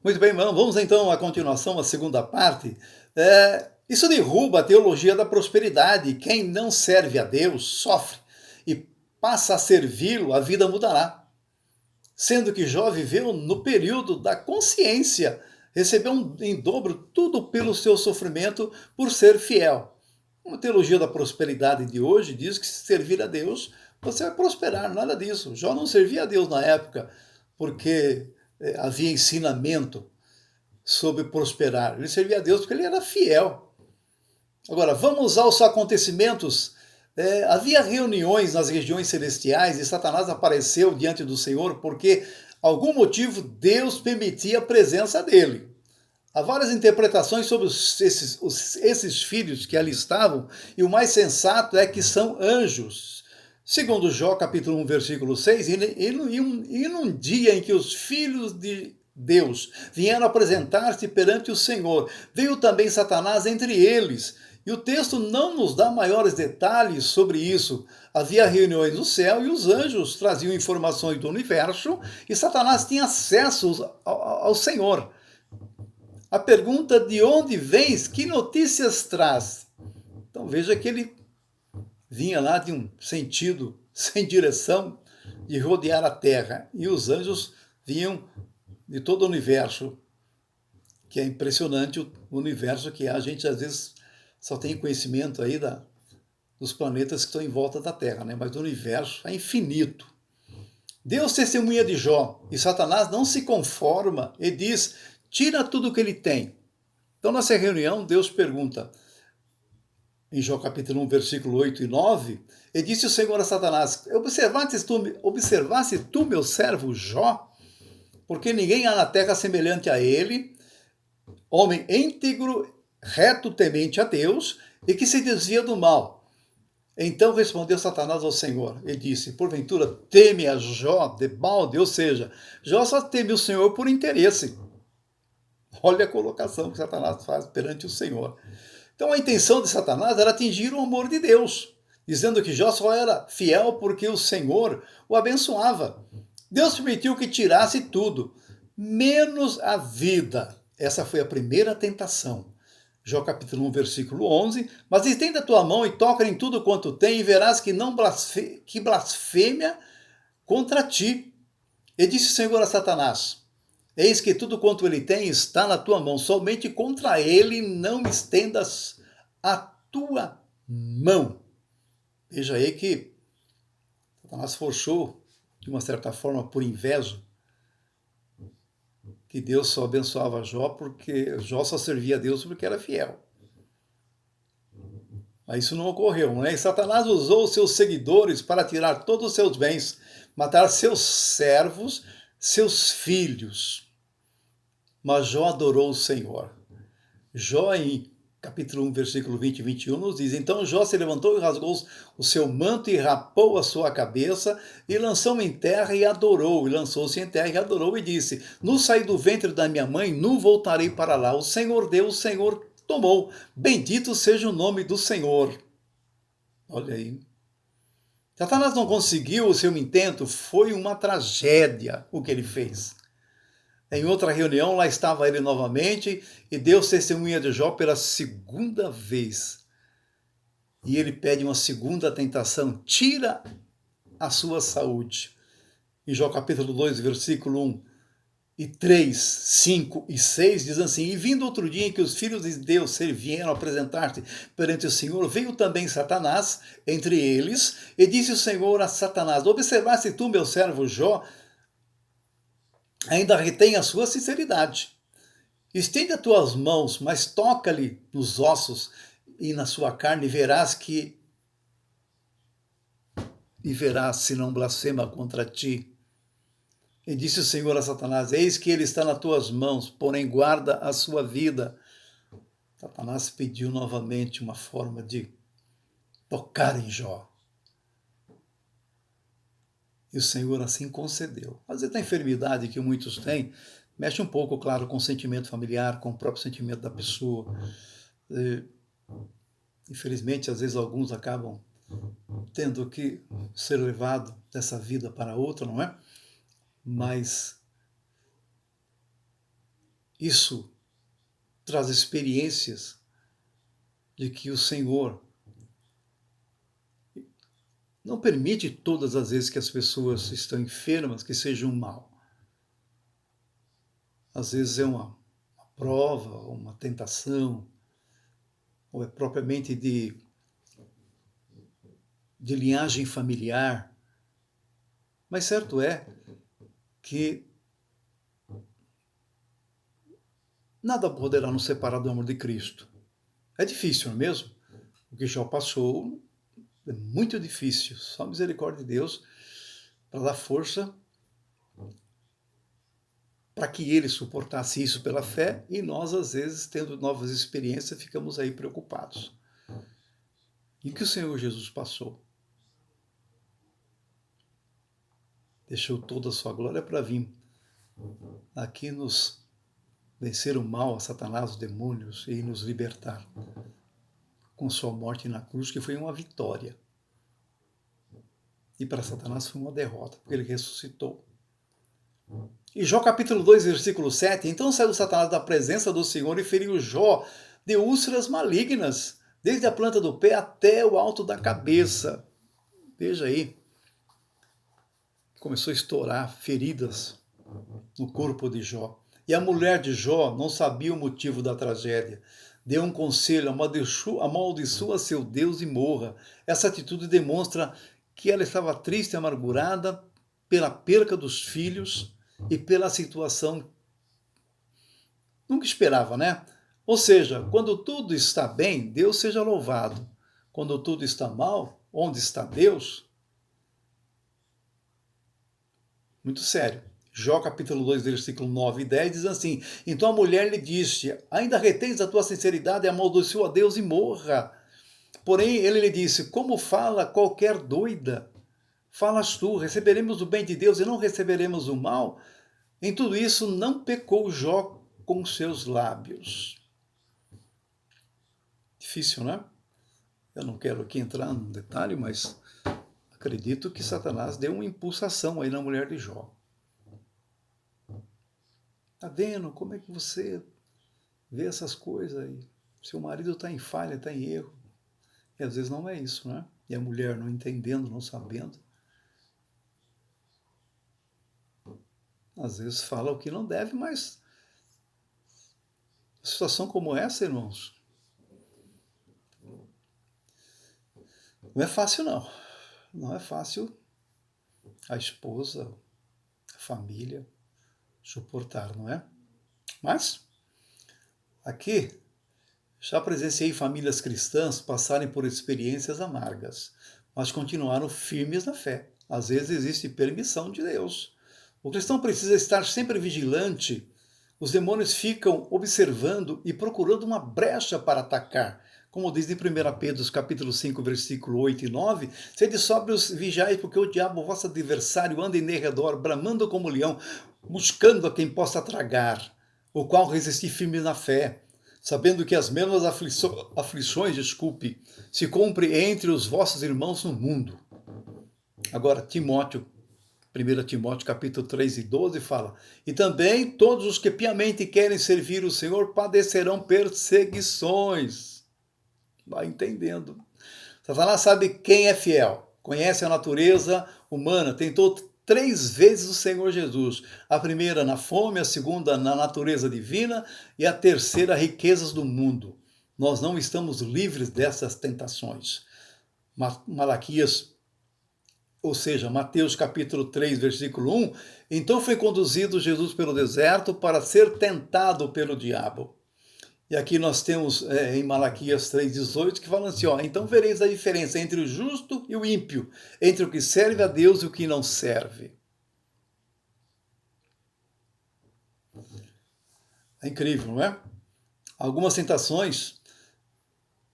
Muito bem, irmão. Vamos então à continuação, a segunda parte. Isso derruba a teologia da prosperidade. Quem não serve a Deus sofre e passa a servi-lo, a vida mudará. Sendo que Jó viveu no período da consciência, recebeu em dobro tudo pelo seu sofrimento por ser fiel. Uma teologia da prosperidade de hoje diz que se servir a Deus, você vai prosperar, nada disso. Jó não servia a Deus na época, porque havia ensinamento sobre prosperar. Ele servia a Deus porque ele era fiel. Agora, vamos aos acontecimentos. Havia reuniões nas regiões celestiais e Satanás apareceu diante do Senhor porque, algum motivo, Deus permitia a presença dele. Há várias interpretações sobre esses filhos que ali estavam, e o mais sensato é que são anjos. Segundo Jó, capítulo 1, versículo 6, e num dia em que os filhos de Deus vieram apresentar-se perante o Senhor, veio também Satanás entre eles. E o texto não nos dá maiores detalhes sobre isso. Havia reuniões no céu e os anjos traziam informações do universo e Satanás tinha acesso ao Senhor. A pergunta de onde vens, que notícias traz? Então veja que ele vinha lá de um sentido sem direção de rodear a terra. E os anjos vinham de todo o universo, que é impressionante o universo que há. A gente às vezes só tem conhecimento aí dos planetas que estão em volta da Terra, né? Mas o universo é infinito. Deus testemunha de Jó, e Satanás não se conforma e diz: tira tudo o que ele tem. Então, nessa reunião, Deus pergunta, em Jó capítulo 1, versículo 8 e 9, e disse o Senhor a Satanás: observaste tu meu servo Jó? Porque ninguém há na terra semelhante a ele, homem íntegro, reto, temente a Deus, e que se desvia do mal. Então respondeu Satanás ao Senhor e disse: porventura teme a Jó de balde? Ou seja, Jó só teme o Senhor por interesse. Olha a colocação que Satanás faz perante o Senhor. Então a intenção de Satanás era atingir o amor de Deus, dizendo que Jó só era fiel porque o Senhor o abençoava. Deus permitiu que tirasse tudo, menos a vida. Essa foi a primeira tentação. Jó capítulo 1, versículo 11. Mas estenda a tua mão e toca em tudo quanto tem, e verás que não que blasfêmia contra ti. E disse o Senhor a Satanás: eis que tudo quanto ele tem está na tua mão, somente contra ele não estendas a tua mão. Veja aí que Satanás forçou, de uma certa forma, por inveja, que Deus só abençoava Jó porque Jó só servia a Deus porque era fiel. Mas isso não ocorreu, né? E Satanás usou os seus seguidores para tirar todos os seus bens, matar seus servos, seus filhos. Mas Jó adorou o Senhor. Jó, em capítulo 1, versículo 20 e 21, nos diz: então Jó se levantou e rasgou o seu manto e rapou a sua cabeça e lançou-me em terra e adorou. E lançou-se em terra e adorou e disse: nu saí do ventre da minha mãe, nu voltarei para lá. O Senhor deu, o Senhor tomou. Bendito seja o nome do Senhor. Olha aí. Satanás não conseguiu o seu intento, foi uma tragédia o que ele fez. Em outra reunião, lá estava ele novamente, e Deus testemunha de Jó pela segunda vez. E ele pede uma segunda tentação: tira a sua saúde. Em Jó capítulo 2, versículo 1 e 3, 5 e 6, diz assim: e vindo outro dia em que os filhos de Deus vieram apresentar-se perante o Senhor, veio também Satanás entre eles, e disse o Senhor a Satanás: observaste tu, meu servo Jó, ainda retém a sua sinceridade. Estende as tuas mãos, mas toca-lhe nos ossos e na sua carne, e verás se não blasfema contra ti. E disse o Senhor a Satanás: eis que ele está nas tuas mãos, porém guarda a sua vida. Satanás pediu novamente uma forma de tocar em Jó. E o Senhor assim concedeu. Às vezes a enfermidade que muitos têm mexe um pouco, claro, com o sentimento familiar, com o próprio sentimento da pessoa. Infelizmente, às vezes alguns acabam tendo que ser levado dessa vida para outra, não é? Mas isso traz experiências de que o Senhor não permite todas as vezes que as pessoas estão enfermas que sejam mal. Às vezes é uma prova, uma tentação, ou é propriamente de linhagem familiar. Mas certo é que nada poderá nos separar do amor de Cristo. É difícil, não é mesmo? O que Jó passou é muito difícil. Só a misericórdia de Deus para dar força para que ele suportasse isso pela fé, e nós, às vezes, tendo novas experiências, ficamos aí preocupados. E o que o Senhor Jesus passou? Deixou toda a sua glória para vir aqui nos vencer o mal, a Satanás, os demônios, e nos libertar com sua morte na cruz, que foi uma vitória. E para Satanás foi uma derrota, porque ele ressuscitou. E Jó capítulo 2, versículo 7, então saiu Satanás da presença do Senhor e feriu Jó de úlceras malignas, desde a planta do pé até o alto da cabeça. Veja aí, começou a estourar feridas no corpo de Jó. E a mulher de Jó não sabia o motivo da tragédia. Deu um conselho, amaldiçoa seu Deus e morra. Essa atitude demonstra que ela estava triste e amargurada pela perca dos filhos e pela situação nunca esperava, né? Ou seja, quando tudo está bem, Deus seja louvado. Quando tudo está mal, onde está Deus? Muito sério. Jó capítulo 2, versículo 9 e 10 diz assim: então a mulher lhe disse: ainda retens a tua sinceridade, amaldiçoa a Deus e morra. Porém ele lhe disse: como fala qualquer doida? Falas tu, receberemos o bem de Deus e não receberemos o mal? Em tudo isso não pecou Jó com seus lábios. Difícil, né? Eu não quero aqui entrar no detalhe, mas acredito que Satanás deu uma impulsação aí na mulher de Jó. Tá vendo? Como é que você vê essas coisas aí? Seu marido está em falha, está em erro. E às vezes não é isso, né? E a mulher não entendendo, não sabendo. Às vezes fala o que não deve, mas situação como essa, irmãos, não é fácil, não. Não é fácil a esposa, a família suportar, não é? Mas, aqui, já presenciei famílias cristãs passarem por experiências amargas, mas continuaram firmes na fé. Às vezes existe permissão de Deus. O cristão precisa estar sempre vigilante. Os demônios ficam observando e procurando uma brecha para atacar. Como diz em 1 Pedro capítulo 5, versículo 8 e 9, sede sóbrios, vigiai, porque o diabo, vosso adversário, anda em derredor, bramando como leão, buscando a quem possa tragar, o qual resistir firme na fé, sabendo que as mesmas aflições, se cumpre entre os vossos irmãos no mundo. Agora, Timóteo, 1 Timóteo capítulo 3 e 12 fala: e também todos os que piamente querem servir o Senhor padecerão perseguições. Vai entendendo. Satanás sabe quem é fiel, conhece a natureza humana, tentou 3 vezes o Senhor Jesus. A primeira na fome, a segunda na natureza divina e a terceira riquezas do mundo. Nós não estamos livres dessas tentações. Malaquias, ou seja, Mateus capítulo 3, versículo 1, então foi conduzido Jesus pelo deserto para ser tentado pelo diabo. E aqui nós temos em Malaquias 3,18 que fala assim, então vereis a diferença entre o justo e o ímpio, entre o que serve a Deus e o que não serve. É incrível, não é? Algumas tentações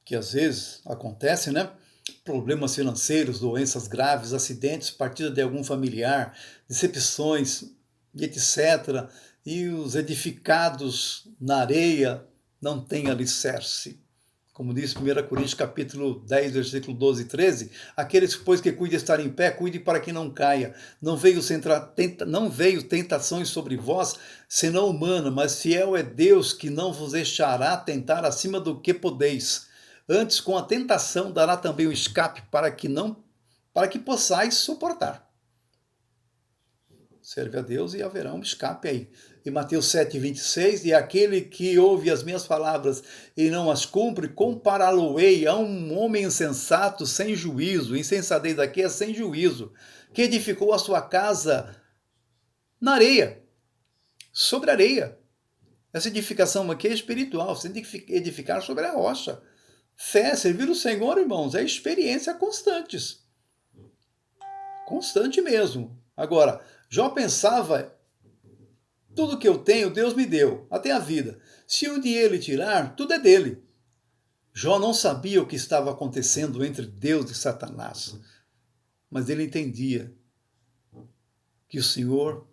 que às vezes acontecem, né? Problemas financeiros, doenças graves, acidentes, partida de algum familiar, decepções, etc. E os edificados na areia não têm alicerce. Como diz 1 Coríntios capítulo 10, versículo 12 e 13, aqueles, pois, que cuidem estar em pé, cuide para que não caia. Não veio tentações sobre vós, senão humana, mas fiel é Deus, que não vos deixará tentar acima do que podeis. Antes, com a tentação, dará também o escape para que possais suportar. Serve a Deus e haverá um escape aí. Em Mateus 7,26, e aquele que ouve as minhas palavras e não as cumpre, compará-lo-ei a um homem insensato, sem juízo. Insensatez daqui é sem juízo, que edificou a sua casa na areia, sobre areia. Essa edificação aqui é espiritual, você tem que edificar sobre a rocha. Fé, servir o Senhor, irmãos, é experiência constantes. Constante mesmo. Agora, Jó pensava, tudo que eu tenho, Deus me deu, até a vida. Se um dia ele tirar, tudo é dele. Jó não sabia o que estava acontecendo entre Deus e Satanás, mas ele entendia que o Senhor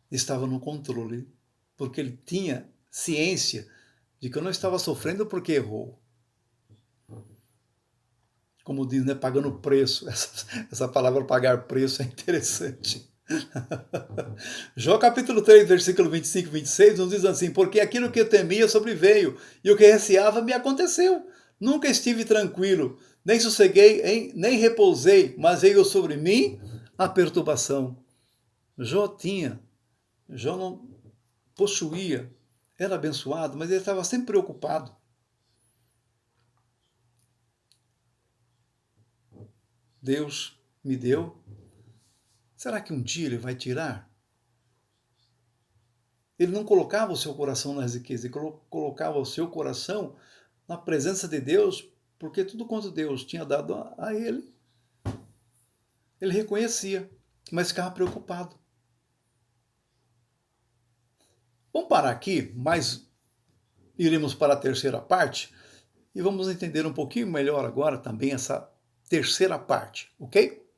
estava no controle, porque ele tinha ciência de que eu não estava sofrendo porque errou. Como diz, né, pagando preço. Essa palavra pagar preço é interessante. Jó capítulo 3, versículo 25 e 26 nos diz assim: porque aquilo que eu temia sobreveio, e o que receava me aconteceu. Nunca estive tranquilo, nem sosseguei, nem repousei, mas veio sobre mim a perturbação. Jó não possuía, era abençoado, mas ele estava sempre preocupado. Deus me deu. Será que um dia ele vai tirar? Ele não colocava o seu coração nas riquezas, ele colocava o seu coração na presença de Deus, porque tudo quanto Deus tinha dado a ele, ele reconhecia, mas ficava preocupado. Vamos parar aqui, mas iremos para a terceira parte e vamos entender um pouquinho melhor agora também essa terceira parte, ok?